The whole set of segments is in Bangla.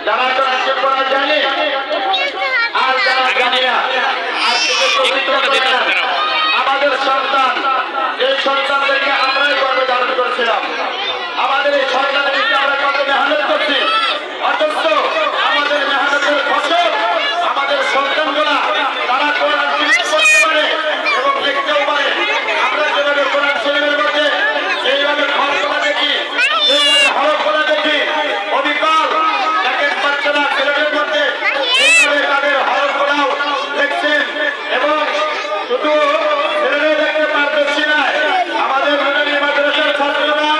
যারা তো পড়া জানে আর যারা জানে না আমাদের সন্তান এই সন্তানদেরকে আমরাই গর্বে ধারণ করেছিলাম। আমাদের এই সন্তানদেরকে আমরা কত মেহনত করছি, অথচ আমাদের মেহনতের ফসল আমাদের সন্তানগুলা তারা কোরআন শরীফ পড়তে পারে এবং লিখতেও পারে। আমরা যেভাবে কোরআন শরীফের মধ্যে সেইভাবে খরচা দেখি, সেইভাবে হরফগুলা দেখি, অবিকল এক এক বাচ্চারা ছেলেদের মধ্যে এইভাবে তাদের হরফগুলাও লিখছেন এবং শুধু ছেলেরা দেখতে পারদর্শী নয়, আমাদের নুরানি মাদ্রাসার ছাত্ররা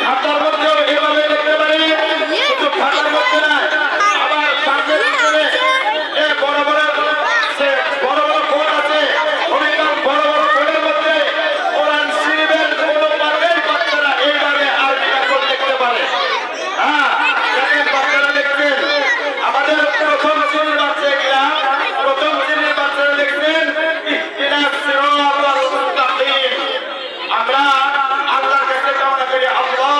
খাতার মধ্যেও এভাবে লিখতে পারে। শুধু খাতার মধ্যে নয়, আবার সামনের ভিতরে যে বড় বড় বোর্ড আছে, অবিকল বড় বড় বোর্ডের মধ্যে কোরআন শরীফের কোনো পাঠের বাচ্চারা এইভাবে আরবি অক্ষর লিখতে পারে। হ্যাঁ, দেখেন বাচ্চারা লিখছেন, আমাদের প্রথম শ্রেণীর বাচ্চারা লিখছেন ইহদিনাস সিরাতাল মুস্তাকিম। আমরা আল্লাহর কাছে কামনা করি, আল্লাহ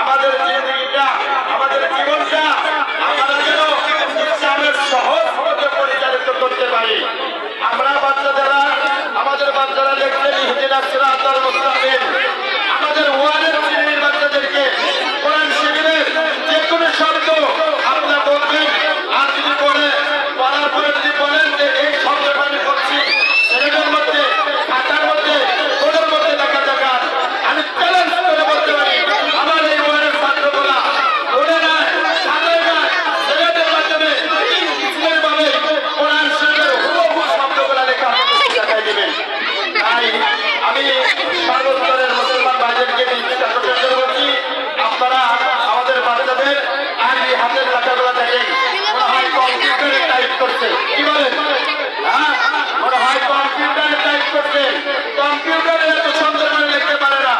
আমাদের জিন্দেগিটা, আমাদের জীবনটা আমরা যেন ইসলামের সহজ পথে পরিচালিত করতে পারি। আমরা বাচ্চারা, আমাদের বাচ্চারা লিখছেন ইহদিনাস সিরাতাল মুস্তাকিম। আমাদের ওয়ানের শ্রেণীর বাচ্চাদেরকে কোরআন শরীফের যে কোনো শব্দ আপনারা বলবেন, আর যদি পড়ার পরে যদি বলেন যে এই শব্দটা আমি বলছি, ছেলেদের মধ্যে খাতার মধ্যে বোর্ডের মধ্যে দেখা দেখান, আমি চ্যালেঞ্জ করে বলতে পারি আমার এই ওয়ানের ছাত্রগুলা বোর্ডে নয়, খাতায় নয়, ছেলেদের মাধ্যমে ইসলামের ভাবে কোরআন শরীফের হুবহু শব্দগুলা লেখা আপনাদের দেখাই দিবেন। তাই আমি সর্বস্তরের মুসলমান ভাইদেরকে চেষ্টা করছি, আপনারা আমাদের বাচ্চাদের আরবি হাতের লেখাগুলো দেখেন, মনে হয় কম্পিউটারে টাইপ করছে। কি বলেন? হ্যাঁ, মনে হয় কম্পিউটারে টাইপ করছে। কম্পিউটারে এত সুন্দর করে লিখতে পারে না।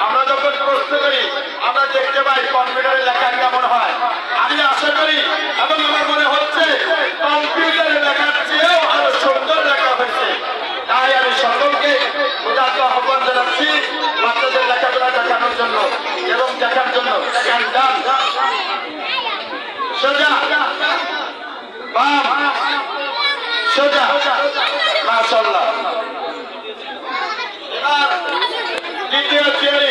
আমরা যখন প্রশ্ন করি আমরা দেখতে পাই কম্পিউটারে লেখা কেমন হয়। আমি আশা করি এবং আমার মনে হচ্ছে কম্পিউটারে লেখার চেয়েও আরো সুন্দর লেখা হয়েছে। তাই আমি সকলকে উদাত্ত আহ্বান জানাচ্ছি বাচ্চাদের লেখাগুলো দেখানোর জন্য এবং দেখার জন্য। দেখান ডান, সোজা, বাম, সোজা, মাশাআল্লাহ। এবার দ্বিতীয় চেয়ারে